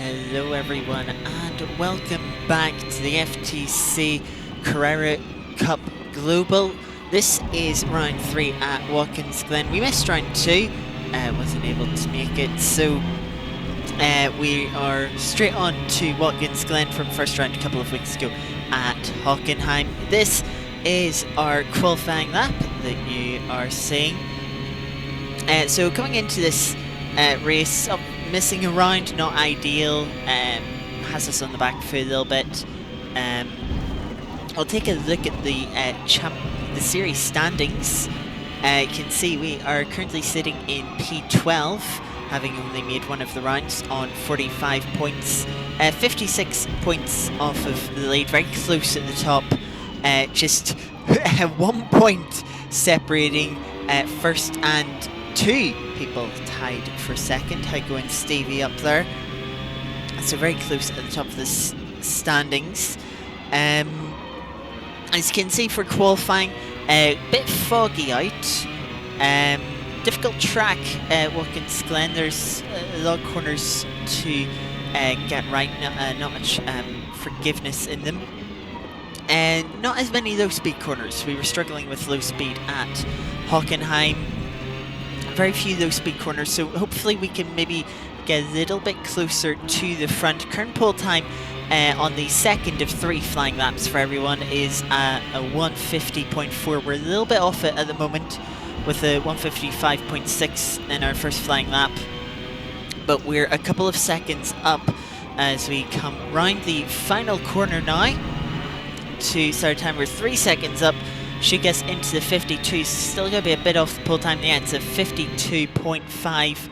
Hello everyone and welcome back to the FTC Carrera Cup Global. This is round 3 at Watkins Glen. We missed round 2, wasn't able to make it, so we are straight on to Watkins Glen from first round a couple of weeks ago at Hockenheim. This is our qualifying lap that you are seeing. So coming into this race, missing a round, not ideal, has us on the back foot a little bit. I'll take a look at the series standings. You can see we are currently sitting in P12, having only made one of the rounds on 45 points. 56 points off of the lead, very close at the top. Just 1 point separating first and 2 people tied for second. Heiko and Stevie up there, so very close at the top of the standings. As you can see, for qualifying, a bit foggy out. Difficult track, Watkins Glen. There's a lot of corners to get right, not much forgiveness in them. And not as many low speed corners. We were struggling with low speed at Hockenheim. Very few low speed corners, so hopefully we can maybe get a little bit closer to the front. Current pole time on the second of 3 flying laps for everyone is a 150.4. We're a little bit off it at the moment with a 155.6 in our first flying lap, but we're a couple of seconds up as we come round the final corner now to start time. We're 3 seconds up. Should get us into the 52, still going to be a bit off the pole time. Yeah, it's a 52.5,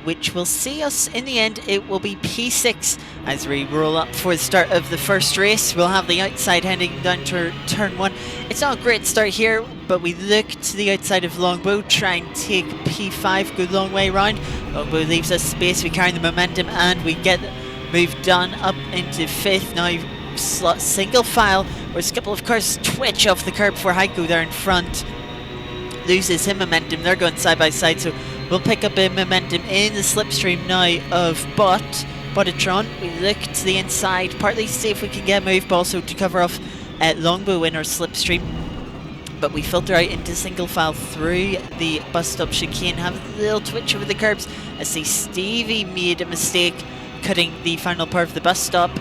which will see us in the end. It will be P6 as we roll up for the start of the first race. We'll have the outside heading down to turn 1. It's not a great start here, but we look to the outside of Longbow, try and take P5, go long way round. Longbow leaves us space, we carry the momentum, and we get moved done up into 5th. Now slot single file, whereas a couple of cars twitch off the curb for Heiko there in front. Loses him momentum. They're going side by side, so we'll pick up a momentum in the slipstream now of Bottatron. We look to the inside, partly to see if we can get a move, but also to cover off Longbow in our slipstream. But we filter out into single file through the bus stop chicane, have a little twitch over the curbs. I see Stevie made a mistake cutting the final part of the bus stop,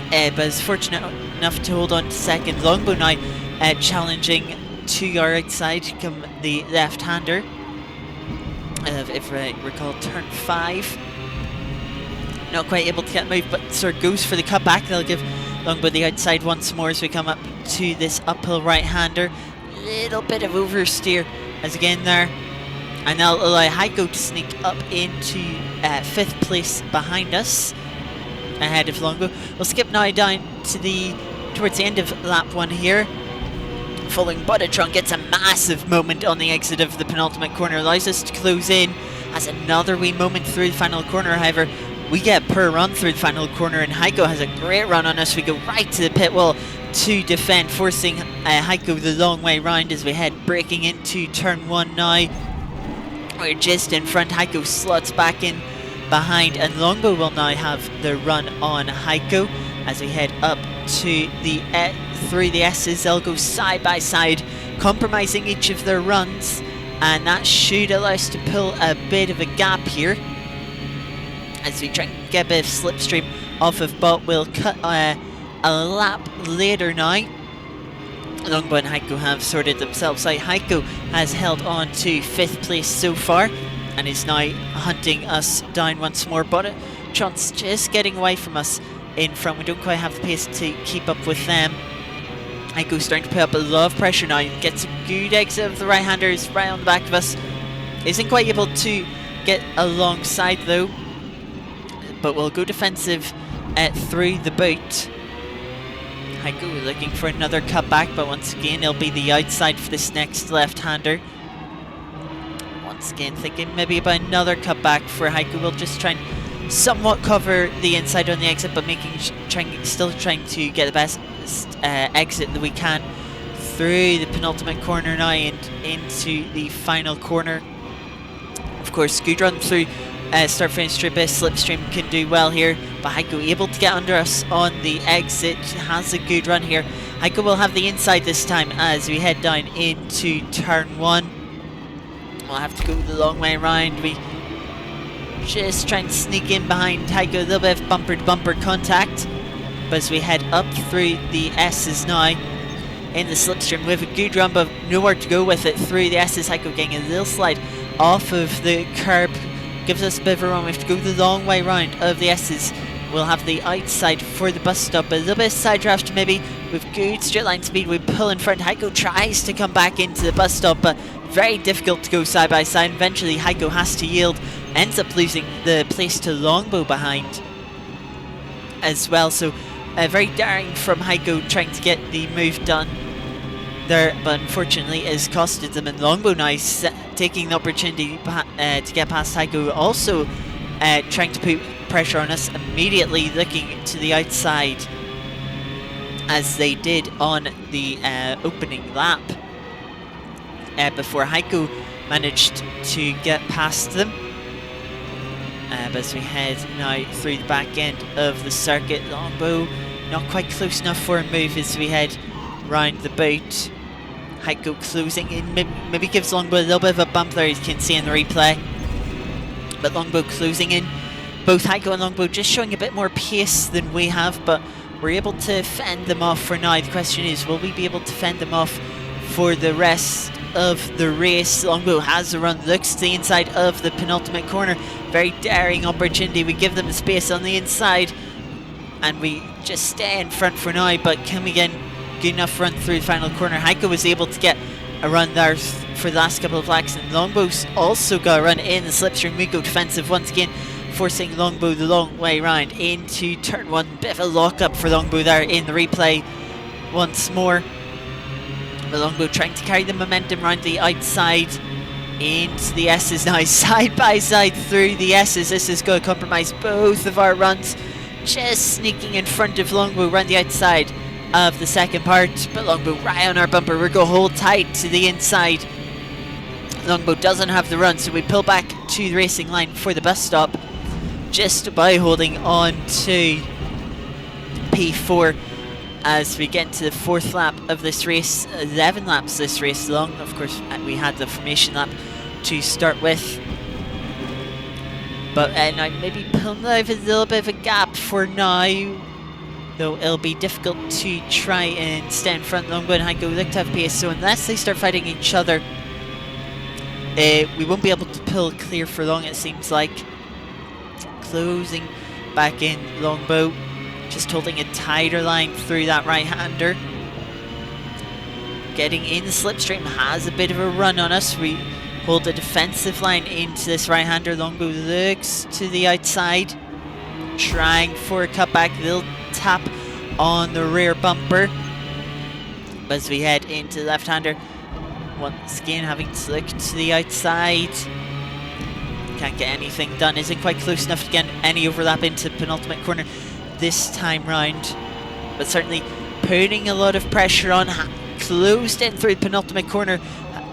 but is fortunate enough to hold on to second. Longbow now challenging to our outside, come the left-hander of, if I recall, turn 5. Not quite able to get a move, but sort of goes for the cutback. They'll give Longbow the outside once more as we come up to this uphill right-hander. Little bit of oversteer as again there, and they'll allow Heiko to sneak up into 5th place behind us, ahead of Longbow. We'll skip now down to towards the end of lap 1 here. Following Bottatron gets a massive moment on the exit of the penultimate corner, allows us to close in. Has another wee moment through the final corner, however, we get per run through the final corner, and Heiko has a great run on us. We go right to the pit wall to defend, forcing Heiko the long way round as we head breaking into turn 1 now. We're just in front. Heiko slots back in behind, and Longbow will now have the run on Heiko as we head up to the through the S's. They'll go side by side, compromising each of their runs, and that should allow us to pull a bit of a gap here as we try and get a bit of slipstream off of Bot. We'll cut a lap later now. Longbow and Heiko have sorted themselves out. Heiko has held on to 5th place so far and is now hunting us down once more. Bottatron's just getting away from us in front. We don't quite have the pace to keep up with them. Heiko's starting to put up a lot of pressure now. Gets a good exit of the right-handers right on the back of us. Isn't quite able to get alongside though, but we'll go defensive through the boot. Heiko looking for another cutback, but once again it'll be the outside for this next left-hander. Once again thinking maybe about another cutback for Heiko. We'll just try and somewhat cover the inside on the exit, but still trying to get the best exit that we can through the penultimate corner now and into the final corner. Of course, good run through start finish trip. Slipstream can do well here, but Heiko able to get under us on the exit. Has a good run here. Heiko will have the inside this time as we head down into turn 1. We'll have to go the long way around. We just trying to sneak in behind Heiko. A little bit of bumper to bumper contact, but as we head up through the S's now in the slipstream with a good run, but nowhere to go with it through the S's. Heiko getting a little slide off of the curb, gives us a bit of a run. We have to go the long way round of the S's. We'll have the outside for the bus stop. A little bit of side draft maybe with good straight line speed. We pull in front. Heiko tries to come back into the bus stop, but very difficult to go side by side. Eventually Heiko has to yield, ends up losing the place to Longbow behind as well. So very daring from Heiko trying to get the move done there, but unfortunately it has costed them. And Longbow now taking the opportunity to get past Heiko, also trying to put pressure on us, immediately looking to the outside as they did on the opening lap before Heiko managed to get past them. But as we head now through the back end of the circuit, Longbow not quite close enough for a move as we head round the boat. Heiko closing in, maybe gives Longbow a little bit of a bump there, you can see in the replay. But Longbow closing in. Both Heiko and Longbow just showing a bit more pace than we have, but we're able to fend them off for now. The question is, will we be able to fend them off for the rest of the race? Longbow has a run, looks to the inside of the penultimate corner. Very daring opportunity. We give them the space on the inside and we just stay in front for now, but can we get good enough run through the final corner? Heiko was able to get a run there for the last couple of laps, and Longbow's also got a run in the slipstream. We go defensive once again, forcing Longbow the long way round into turn 1. Bit of a lock up for Longbow there in the replay once more. But Longbow trying to carry the momentum round the outside into the S's now, side by side through the S's. This is going to compromise both of our runs. Just sneaking in front of Longbow round the outside of the second part, but Longbow right on our bumper. We're going to hold tight to the inside. Longbow doesn't have the run, so we pull back to the racing line for the bus stop, just by holding on to P4 as we get into the 4th lap of this race. 11 laps this race long. Of course, we had the formation lap to start with, but now maybe pulling out a little bit of a gap for now, though it'll be difficult to try and stay in front. Longbow and Heiko look to have pace, so unless they start fighting each other, we won't be able to pull clear for long, it seems like. Closing back in Longbow, just holding a tighter line through that right-hander. Getting in the slipstream, has a bit of a run on us. We hold a defensive line into this right-hander. Longbow looks to the outside, trying for a cutback. Little tap on the rear bumper. But as we head into the left-hander, once again having to look to the outside. Can't get anything done, isn't quite close enough to get any overlap into penultimate corner this time round, but certainly putting a lot of pressure on. Closed in through the penultimate corner,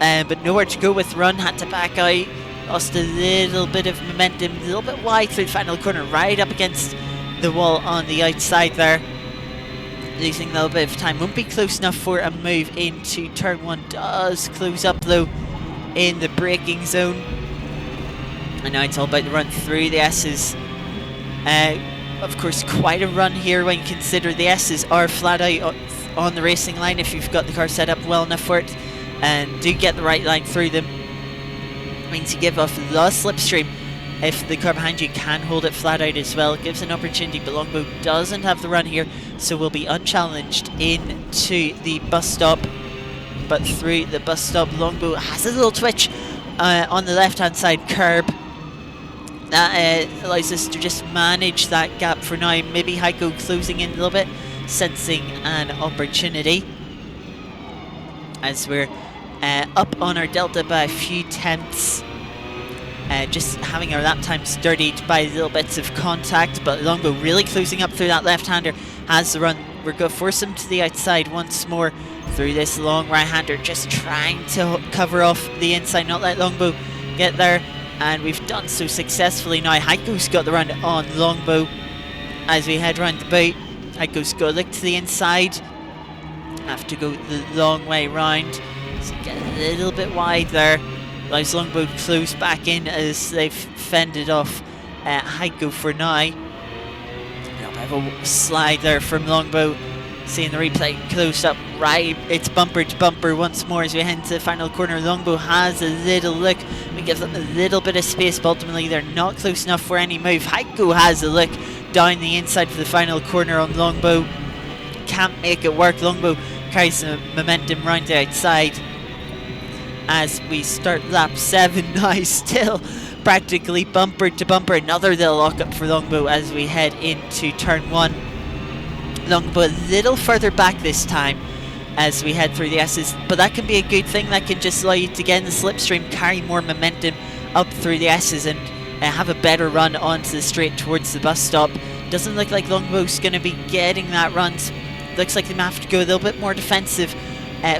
but nowhere to go with run. Had to back out, lost a little bit of momentum, a little bit wide through the final corner, right up against the wall on the outside there, losing a little bit of time. Won't be close enough for a move into turn 1. Does close up though in the braking zone. And now it's all about the run through the S's. Of course, quite a run here when you consider the S's are flat out on the racing line if you've got the car set up well enough for it, and do get the right line through them. Means you give off the slipstream if the car behind you can hold it flat out as well. It gives an opportunity, but Longbow doesn't have the run here, so will be unchallenged into the bus stop. But through the bus stop, Longbow has a little twitch on the left-hand side curb. That allows us to just manage that gap for now. Maybe Heiko closing in a little bit, sensing an opportunity as we're up on our delta by a few tenths. Just having our lap times dirtied by little bits of contact, but Longbow really closing up through that left-hander, has the run. We're going to force him to the outside once more through this long right-hander, just trying to cover off the inside, not let Longbow get there. and we've done so successfully now. Heiko's got the run on Longbow as we head round the boot. Heiko's got a look to the inside. Have to go the long way round. So get a little bit wide there. Allows Longbow close back in as they've fended off Heiko for now. A little bit of a slide there from Longbow. Seeing the replay close up, right, it's bumper to bumper once more as we head into the final corner. Longbow has a little look, we give them a little bit of space, but ultimately they're not close enough for any move. Heiko has a look down the inside for the final corner on Longbow, can't make it work. Longbow carries the momentum round the outside as we start lap 7 now, still practically bumper to bumper. Another little lock up for Longbow as we head into turn 1. Longbow a little further back this time as we head through the S's, but that can be a good thing. That can just allow you to get in the slipstream, carry more momentum up through the S's, and have a better run onto the straight towards the bus stop. Doesn't look like Longbow's going to be getting that run. Looks like they might have to go a little bit more defensive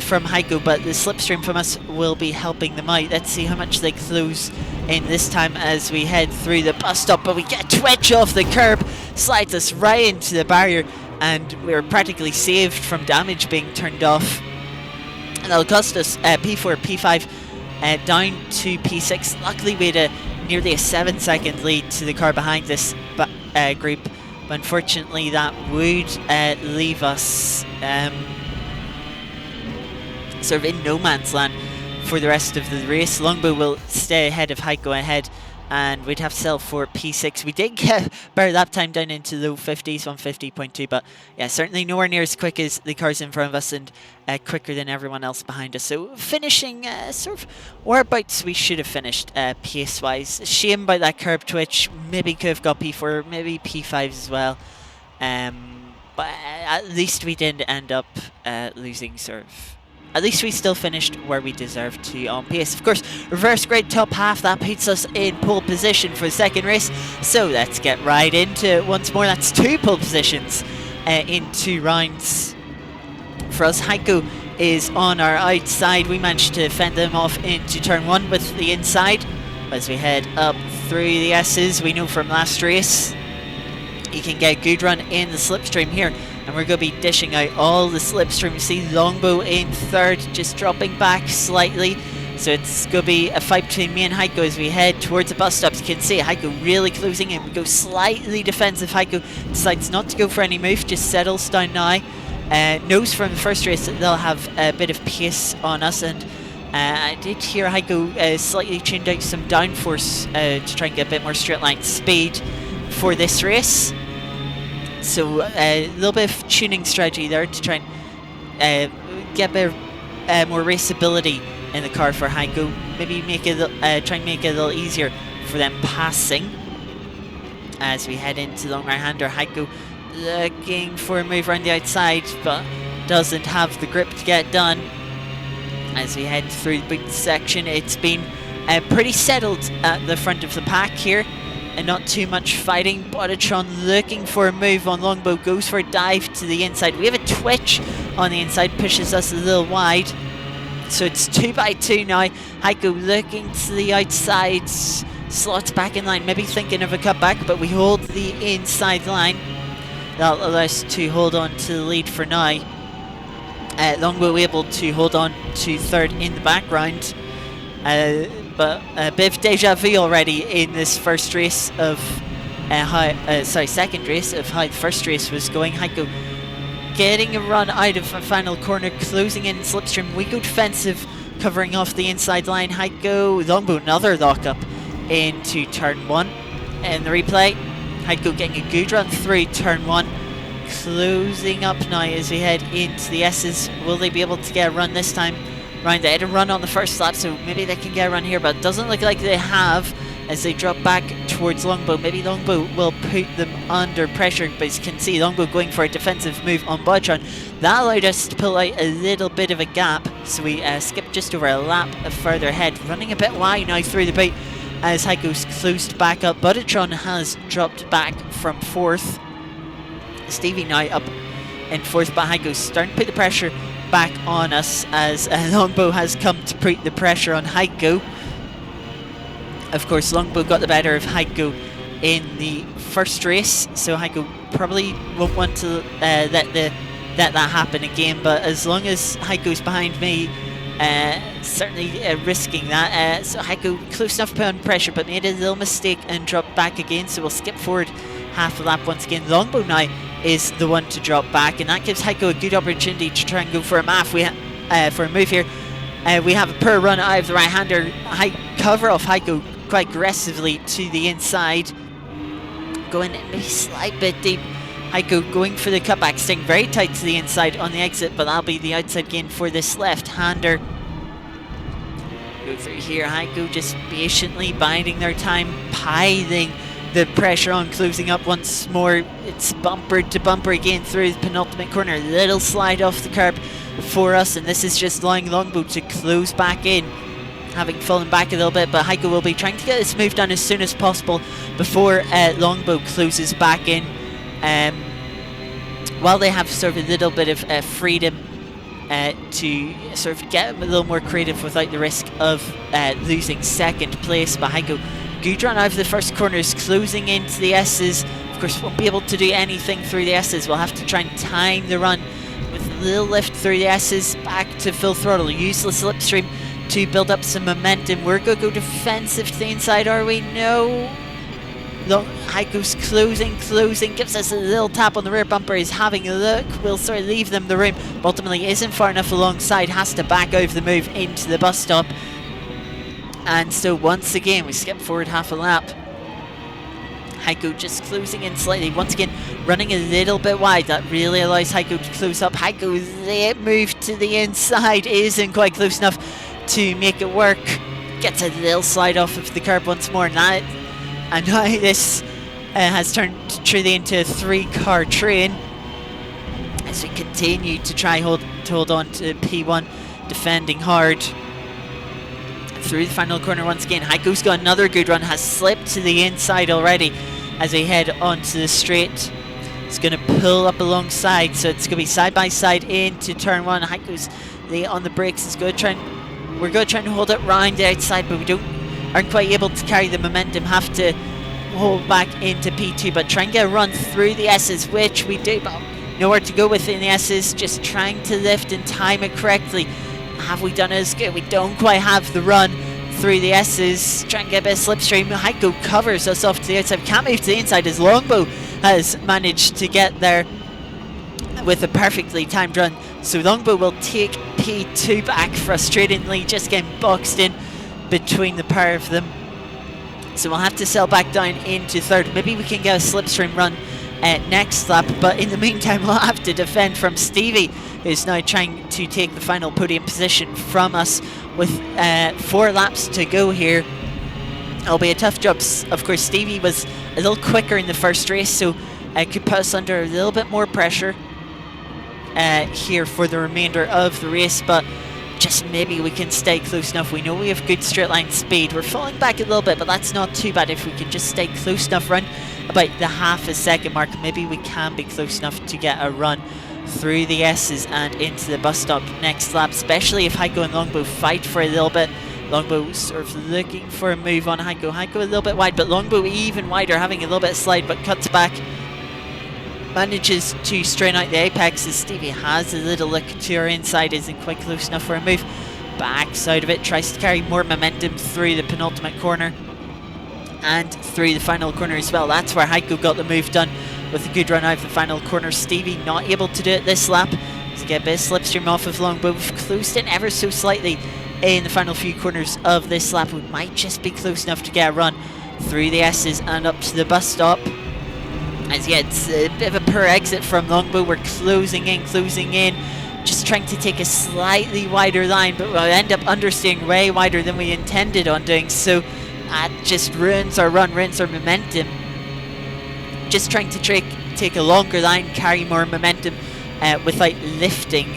from Heiko, but the slipstream from us will be helping them out. Let's see how much they close in this time as we head through the bus stop, but we get a twitch off the curb, slides us right into the barrier, and we're practically saved from damage being turned off. And that'll cost us P4, P5 down to P6. Luckily we had nearly a 7-second lead to the car behind this group, but unfortunately that would leave us sort of in no man's land for the rest of the race. Longbow will stay ahead of Heiko ahead, and we'd have to sell for P6. We did get better lap time down into low 50s, 150.2, but yeah, certainly nowhere near as quick as the cars in front of us, and quicker than everyone else behind us. So finishing sort of whereabouts we should have finished pace-wise. Shame about that curb twitch. Maybe could have got P4, maybe P5 as well. But at least we didn't end up losing sort of. At least we still finished where we deserved to on pace. Of course, reverse grid top half, that puts us in pole position for the second race. So let's get right into it once more. That's 2 pole positions in 2 rounds for us. Heiko is on our outside. We managed to fend them off into turn 1 with the inside. As we head up through the S's, we know from last race, you can get a good run in the slipstream here. And we're going to be dishing out all the slipstream. You see Longbow in 3rd, just dropping back slightly. So it's going to be a fight between me and Heiko as we head towards the bus stops. You can see Heiko really closing in. We go slightly defensive. Heiko decides not to go for any move, just settles down now. Knows from the first race that they'll have a bit of pace on us. And I did hear Heiko slightly tuned out some downforce to try and get a bit more straight line speed for this race. So a little bit of tuning strategy there to try and get a bit more raceability in the car for Heiko. Maybe make it try and make it a little easier for them passing. As we head into the long right-hander, Heiko looking for a move around the outside, but doesn't have the grip to get done. As we head through the boot section, it's been pretty settled at the front of the pack here. And not too much fighting. Boditron looking for a move on Longbow, goes for a dive to the inside. We have a twitch on the inside, pushes us a little wide. So it's 2 by 2 now. Heiko looking to the outside, slots back in line, maybe thinking of a cutback, but we hold the inside line. That'll allow us to hold on to the lead for now. Longbow able to hold on to 3rd in the background. But a bit of deja vu already in this first race of second race of how the first race was going. Heiko getting a run out of a final corner, closing in slipstream. We go defensive, covering off the inside line. Heiko, Longbow, another lock up into turn 1. And the replay, Heiko getting a good run through turn 1. Closing up now as we head into the S's. Will they be able to get a run this time? Right, they had a run on the first lap, so maybe they can get a run here, but it doesn't look like they have as they drop back towards Longbow. Maybe Longbow will put them under pressure, but as you can see, Longbow going for a defensive move on Boditron. That allowed us to pull out a little bit of a gap, so we skipped just over a lap further ahead, running a bit wide now through the boot as Heiko's closed back up. Boditron has dropped back from 4th. Stevie now up in 4th, but Heiko's starting to put the pressure back on us as Longbow has come to put the pressure on Heiko. Of course, Longbow got the better of Heiko in the first race, so Heiko probably won't want to let that happen again. But as long as Heiko's behind me, certainly risking that. So Heiko close enough to put on pressure, but made a little mistake and dropped back again. So we'll skip forward half a lap once again. Longbow now is the one to drop back, and that gives Heiko a good opportunity to try and go for a for a move here. We have a poor run out of the right-hander. Cover off Heiko quite aggressively to the inside, going maybe a slight bit deep. Heiko going for the cutback, staying very tight to the inside on the exit, but that'll be the outside gain for this left-hander. Over here, Heiko just patiently biding their time, piling the pressure on, closing up once more. It's bumper to bumper again through the penultimate corner. Little slide off the curb for us, and this is just allowing Longbow to close back in, having fallen back a little bit, but Heiko will be trying to get this move done as soon as possible before Longbow closes back in. While they have sort of a little bit of freedom to sort of get a little more creative without the risk of losing second place. But Heiko, good run out of the first corners, closing into the S's. Of course, won't be able to do anything through the S's. We'll have to try and time the run with a little lift through the S's, back to full throttle. Use the slipstream to build up some momentum. We're going to go defensive to the inside, are we? No. Heiko's closing, gives us a little tap on the rear bumper, is having a look, will sort of leave them the room, but ultimately isn't far enough alongside, has to back over the move into the bus stop. And so once again, we skip forward half a lap. Heiko just closing in slightly, once again running a little bit wide. That really allows Heiko to close up. Heiko's move to the inside isn't quite close enough to make it work. Gets a little slide off of the curb once more, and now this has turned truly into a 3-car train as we continue to try hold on to P1, defending hard. Through the final corner once again, Heiko's got another good run, has slipped to the inside already as we head onto the straight. It's going to pull up alongside, so it's going to be side by side into turn 1. Heiko's late on the brakes. We're going to try and hold it round the outside, but aren't quite able to carry the momentum, have to hold back into P2, but try and get a run through the S's, which we do, but nowhere to go within the S's, just trying to lift and time it correctly. Have we done it as good? We don't quite have the run through the S's. Try and get a bit of slipstream. Heiko covers us off to the outside, can't move to the inside as Longbow has managed to get there with a perfectly timed run. So Longbow will take P2 back frustratingly, just getting boxed in between the pair of them. So we'll have to sell back down into third. Maybe we can get a slipstream run next lap, but in the meantime we'll have to defend from Stevie, who's now trying to take the final podium position from us with 4 laps to go here. It'll be a tough job. Of course, Stevie was a little quicker in the first race, so could put us under a little bit more pressure here for the remainder of the race, but just maybe we can stay close enough. We know we have good straight line speed. We're falling back a little bit, but that's not too bad. If we can just stay close enough, run about the half a second mark, maybe we can be close enough to get a run through the S's and into the bus stop next lap, especially if Heiko and Longbow fight for a little bit. Longbow sort of looking for a move on Heiko. Heiko a little bit wide, but Longbow even wider, having a little bit of slide, but cuts back. Manages to strain out the apex as Stevie has a little look to our inside, isn't quite close enough for a move. Backs out of it, tries to carry more momentum through the penultimate corner and through the final corner as well. That's where Heiko got the move done with a good run out of the final corner. Stevie not able to do it this lap. Let's get a bit of slipstream off of Longbow. We've closed in ever so slightly in the final few corners of this lap. We might just be close enough to get a run through the S's and up to the bus stop. As yet, it's a bit of a poor exit from Longbow. We're closing in, just trying to take a slightly wider line, but we'll end up understeering way wider than we intended on doing, so that just ruins our run, ruins our momentum. Just trying to take a longer line, carry more momentum without lifting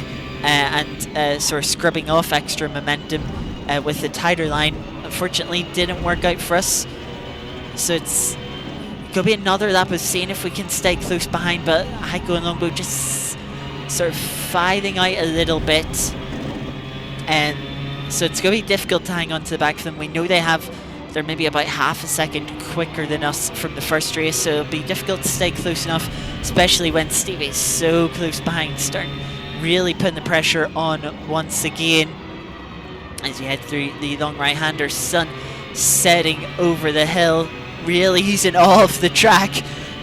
and sort of scrubbing off extra momentum with the tighter line. Unfortunately, didn't work out for us, so it's going to be another lap of seeing if we can stay close behind, but Heiko and Longbow just sort of fighting out a little bit, and so it's going to be difficult to hang on to the back of them. We know they have they're maybe about half a second quicker than us from the first race, so it'll be difficult to stay close enough, especially when Stevie's so close behind. Starting really putting the pressure on once again as you head through the long right-hander. Sun setting over the hill, really easing off the track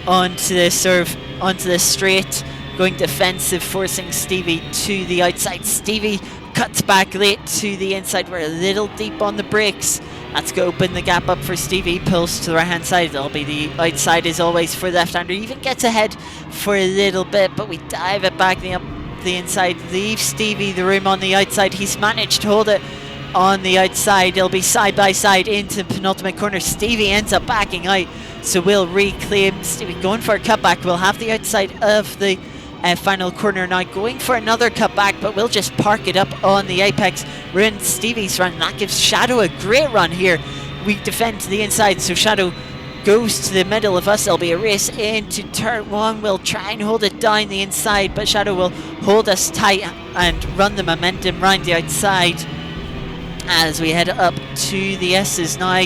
onto the straight, going defensive, forcing Stevie to the outside. Stevie cuts back late to the inside. We're a little deep on the brakes. That's going to open the gap up for Stevie. Pulls to the right hand side. It'll be the outside as always for the left-hander. Even gets ahead for a little bit, but we dive it back the inside. Leave Stevie the room on the outside. He's managed to hold it on the outside. It'll be side by side into the penultimate corner. Stevie ends up backing out, so we'll reclaim Stevie going for a cutback. We'll have the outside of the final corner now, going for another cutback, but we'll just park it up on the apex. Ruin Stevie's run. That gives Shadow a great run here. We defend to the inside, so Shadow goes to the middle of us. It'll be a race into turn one. We'll try and hold it down the inside, but Shadow will hold us tight and run the momentum round the outside as we head up to the S's now.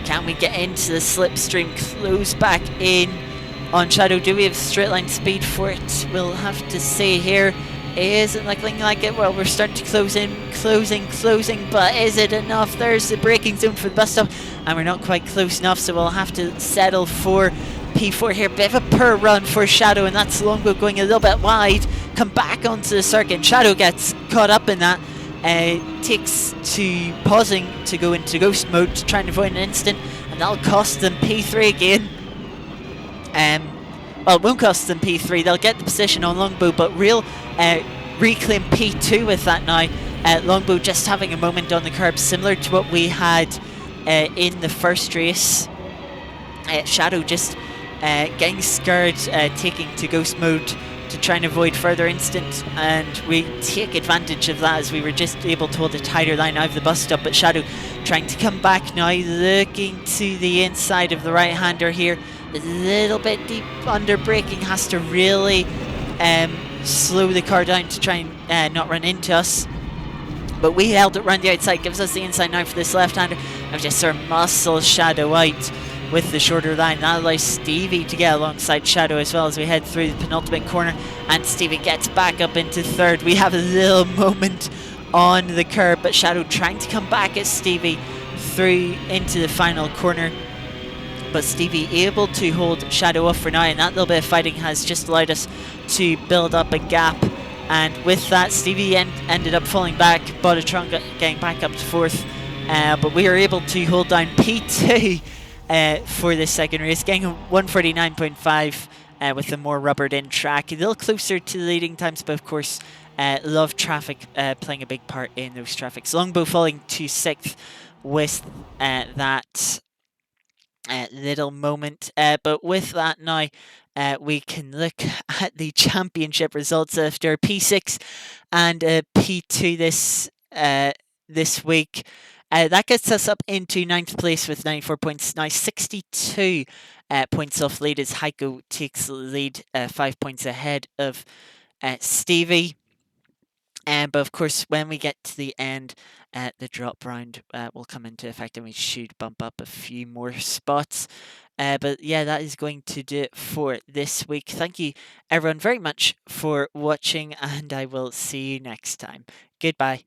Can we get into the slipstream? Close back in on Shadow. Do we have straight line speed for it? We'll have to say here. Isn't looking like it. Well, we're starting to close in, closing, but is it enough? There's the braking zone for the bus stop, and we're not quite close enough, so we'll have to settle for P4 here. Bit of a poor run for Shadow, and that's Longbow going a little bit wide. Come back onto the circuit. Shadow gets caught up in that. Takes to pausing to go into ghost mode to try and avoid an instant, and that'll cost them P3 again. Well, it won't cost them P3. They'll get the position on Longbow, but reclaim P2 with that now. Longbow just having a moment on the curb, similar to what we had in the first race. Shadow just getting scared, taking to ghost mode to try and avoid further instant, and we take advantage of that as we were just able to hold a tighter line out of the bus stop. But Shadow trying to come back now, looking to the inside of the right-hander here. A little bit deep under braking, has to really slow the car down to try and not run into us. But we held it round the outside, gives us the inside now for this left-hander, and just sort of muscle Shadow out with the shorter line. That allows Stevie to get alongside Shadow as well as we head through the penultimate corner, and Stevie gets back up into third. We have a little moment on the curb, but Shadow trying to come back at Stevie through into the final corner. But Stevie able to hold Shadow off for now, and that little bit of fighting has just allowed us to build up a gap. And with that, Stevie ended up falling back, Botatron getting back up to fourth, but we are able to hold down P2 for this second race, getting 149.5 with a more rubbered in track. A little closer to the leading times, but of course love traffic playing a big part in those traffics. Longbow falling to sixth with that little moment, but with that now we can look at the championship results after P6 and P2 this week. That gets us up into 9th place with 94 points. Now 62 points off lead as Heiko takes the lead, 5 points ahead of Stevie. But of course, when we get to the end, the drop round will come into effect, and we should bump up a few more spots. But yeah, that is going to do it for this week. Thank you everyone very much for watching, and I will see you next time. Goodbye.